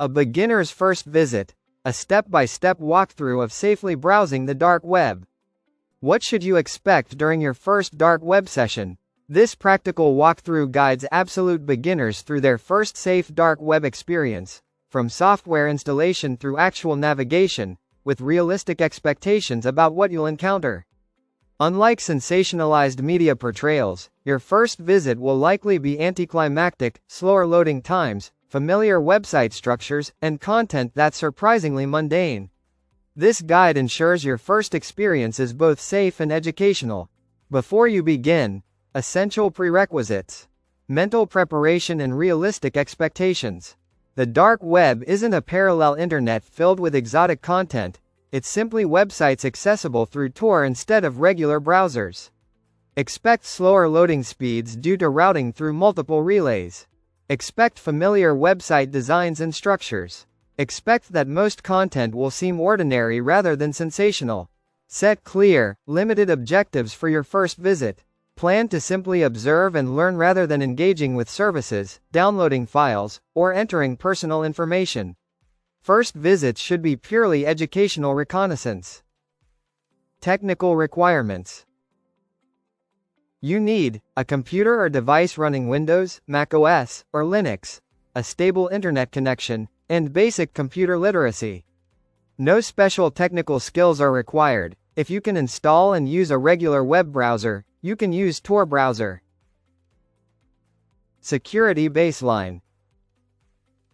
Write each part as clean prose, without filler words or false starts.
A beginner's first visit, a step-by-step walkthrough of safely browsing the dark web. What should you expect during your first dark web session? This practical walkthrough guides absolute beginners through their first safe dark web experience, from software installation through actual navigation, with realistic expectations about what you'll encounter. Unlike sensationalized media portrayals, your first visit will likely be anticlimactic, slower loading times, familiar website structures, and content that's surprisingly mundane. This guide ensures your first experience is both safe and educational. Before you begin, essential prerequisites: mental preparation and realistic expectations. The dark web isn't a parallel internet filled with exotic content, it's simply websites accessible through Tor instead of regular browsers. Expect slower loading speeds due to routing through multiple relays. Expect familiar website designs and structures. Expect that most content will seem ordinary rather than sensational. Set clear, limited objectives for your first visit. Plan to simply observe and learn rather than engaging with services, downloading files, or entering personal information. First visits should be purely educational reconnaissance. Technical requirements. You need a computer or device running Windows, Mac OS, or Linux, a stable internet connection, and basic computer literacy. No special technical skills are required. If you can install and use a regular web browser, you can use Tor browser. Security baseline.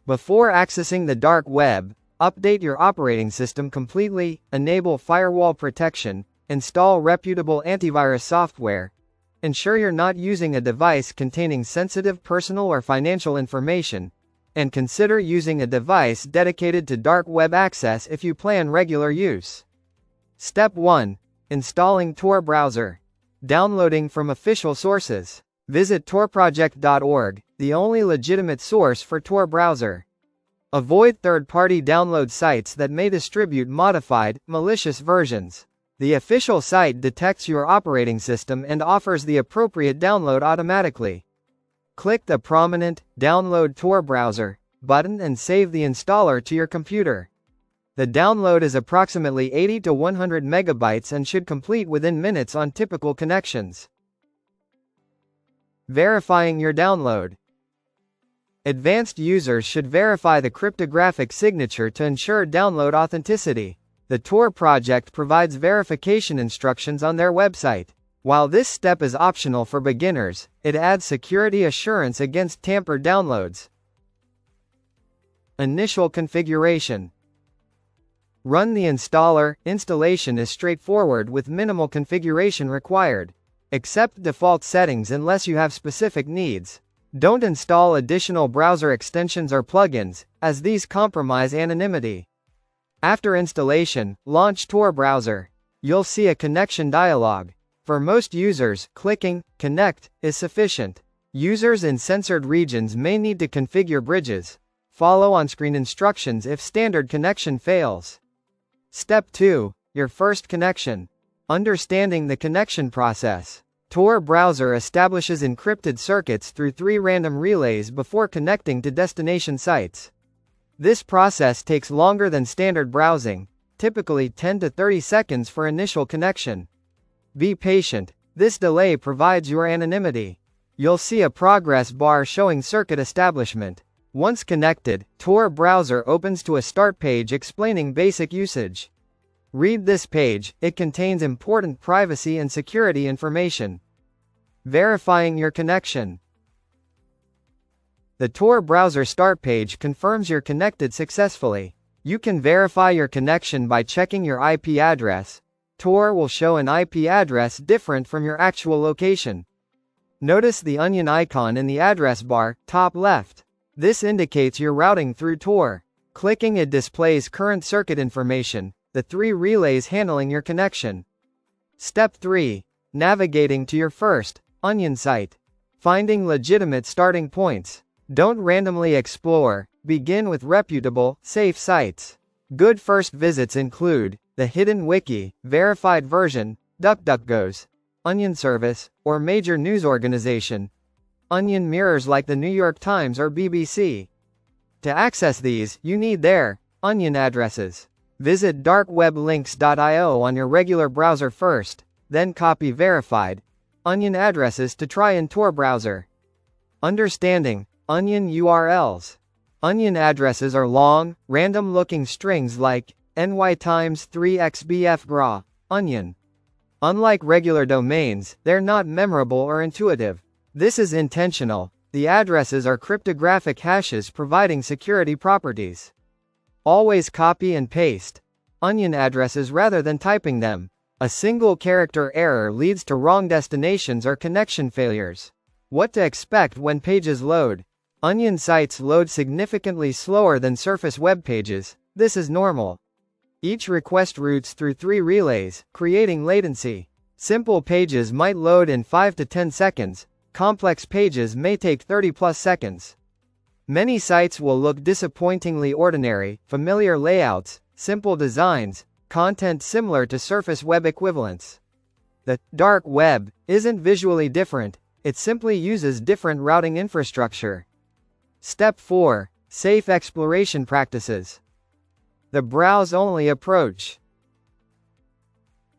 Before accessing the dark web, update your operating system completely, enable firewall protection, install reputable antivirus software, ensure you're not using a device containing sensitive personal or financial information, and consider using a device dedicated to dark web access if you plan regular use. Step 1. Installing Tor browser. Downloading from official sources. Visit torproject.org, the only legitimate source for Tor browser. Avoid third-party download sites that may distribute modified, malicious versions. The official site detects your operating system and offers the appropriate download automatically. Click the prominent Download Tor Browser button and save the installer to your computer. The download is approximately 80 to 100 megabytes and should complete within minutes on typical connections. Verifying your download. Advanced users should verify the cryptographic signature to ensure download authenticity. The Tor project provides verification instructions on their website. While this step is optional for beginners, it adds security assurance against tampered downloads. Initial configuration. Run the installer. Installation is straightforward with minimal configuration required. Accept default settings unless you have specific needs. Don't install additional browser extensions or plugins, as these compromise anonymity. After installation, launch Tor browser. You'll see a connection dialog. For most users, clicking Connect is sufficient. Users in censored regions may need to configure bridges. Follow on-screen instructions if standard connection fails. Step 2. Your first connection. Understanding the connection process. Tor browser establishes encrypted circuits through 3 random relays before connecting to destination sites. This process takes longer than standard browsing, typically 10 to 30 seconds for initial connection. Be patient, this delay provides your anonymity. You'll see a progress bar showing circuit establishment. Once connected, Tor browser opens to a start page explaining basic usage. Read this page, it contains important privacy and security information. Verifying your connection. The Tor browser start page confirms you're connected successfully. You can verify your connection by checking your IP address. Tor will show an IP address different from your actual location. Notice the onion icon in the address bar, top left. This indicates you're routing through Tor. Clicking it displays current circuit information, the 3 relays handling your connection. Step 3. Navigating to your first onion site. Finding legitimate starting points. Don't randomly explore, begin with reputable, safe sites. Good first visits include the Hidden Wiki, verified version, DuckDuckGo's Onion service, or major news organization. Onion mirrors like the New York Times or BBC. To access these, you need their onion addresses. Visit darkweblinks.io on your regular browser first, then copy verified onion addresses to try in Tor browser. Understanding onion URLs. Onion addresses are long, random-looking strings like ny times 3xbf gra onion. Unlike regular domains, they're not memorable or intuitive. This is intentional. The addresses are cryptographic hashes providing security properties. Always copy and paste onion addresses rather than typing them. A single character error leads to wrong destinations or connection failures. What to expect when pages load. Onion sites load significantly slower than Surface web pages. This is normal. Each request routes through 3 relays, creating latency. Simple pages might load in 5 to 10 seconds. Complex pages may take 30+ seconds. Many sites will look disappointingly ordinary, familiar layouts, simple designs, content similar to Surface web equivalents. The dark web isn't visually different, it simply uses different routing infrastructure. Step 4. Safe exploration practices. The browse-only approach.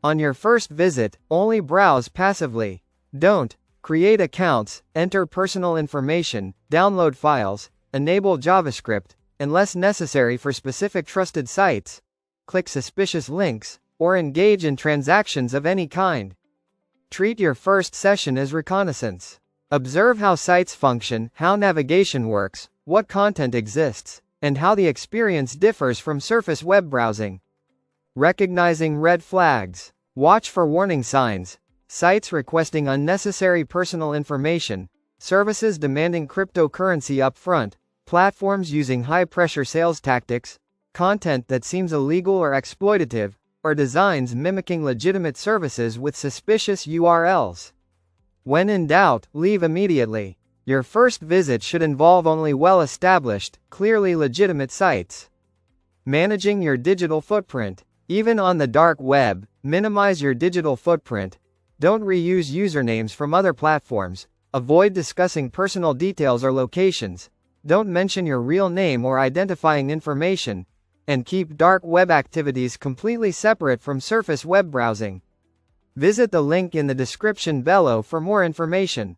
On your first visit, only browse passively. Don't create accounts, enter personal information, download files, enable JavaScript, unless necessary for specific trusted sites, click suspicious links, or engage in transactions of any kind. Treat your first session as reconnaissance. Observe how sites function, how navigation works, what content exists, and how the experience differs from Surface web browsing. Recognizing red flags. Watch for warning signs. Sites requesting unnecessary personal information, services demanding cryptocurrency upfront, platforms using high-pressure sales tactics, content that seems illegal or exploitative, or designs mimicking legitimate services with suspicious URLs. When in doubt, leave immediately. Your first visit should involve only well-established, clearly legitimate sites. Managing your digital footprint. Even on the dark web, minimize your digital footprint. Don't reuse usernames from other platforms. Avoid discussing personal details or locations. Don't mention your real name or identifying information. And keep dark web activities completely separate from Surface web browsing. Visit the link in the description below for more information.